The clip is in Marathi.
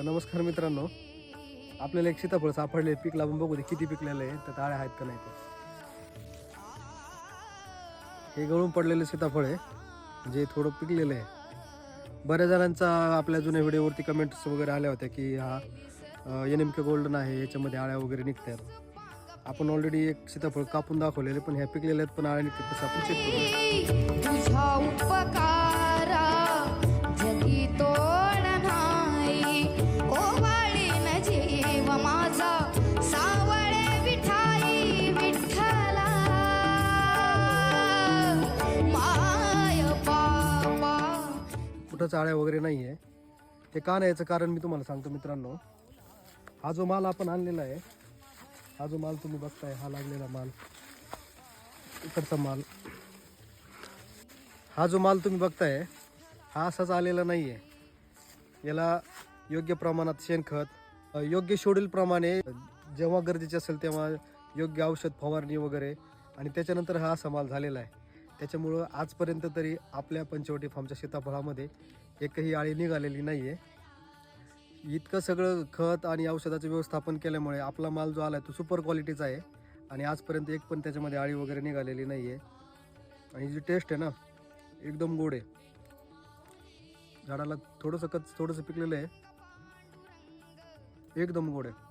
नमस्कार मित्रांनो, आपल्याला एक सीताफळ सापडले, पीक लावून बघू दे किती पिकलेलं आहे, तर ताळ्या आहेत का नाही ते. हे गळून पडलेलं सीताफळ आहे जे थोडं पिकलेलं आहे. बऱ्याच जणांचा आपल्या जुन्या व्हिडिओवरती कमेंट्स वगैरे आल्या होत्या की हा NMK गोल्डन आहे, याच्यामध्ये आळ्या वगैरे निघतात. आपण ऑलरेडी एक सीताफळ कापून दाखवलेले, पण ह्या पिकलेल्या आहेत पण आळ्या निघतात, तसं आपण चेक करूया. तुझा उपकारा जगी तोड नाही, ओवाळीन जीव माझा सावळे विठाई विठ्ठला माय बाबा. कुठंच आळ्या वगैरे नाही आहे. ते का नाही याचं कारण मी तुम्हाला सांगतो मित्रांनो. हा जो माल आपण आणलेला आहे, हा जो माल तुम्ही बघताय, हा लागलेला माल, इकडचा माल, हा जो माल तुम्ही बघताय हा असाच आलेला नाही आहे. याला योग्य प्रमाणात शेणखत, योग्य शेड्यूल प्रमाणे जेव्हा गरजेचे असेल तेव्हा योग्य औषध फवारणी वगैरे, आणि त्याच्यानंतर हा असा माल झालेला आहे. त्याच्यामुळं आजपर्यंत तरी आपल्या पंचवटी फार्मच्या सीताफळामध्ये एकही आळी निघालेली नाही आहे. इतकं सगळं खत आणि औषधाचं व्यवस्थापन केल्यामुळे आपला माल जो आला आहे तो सुपर क्वालिटीचा आहे, आणि आजपर्यंत एक पण त्याच्यामध्ये आळी वगैरे निघालेली नाही आहे. आणि जी टेस्ट आहे ना, एकदम गोड आहे. झाडाला थोडंसं पिकलेलं आहे, एकदम गोड आहे.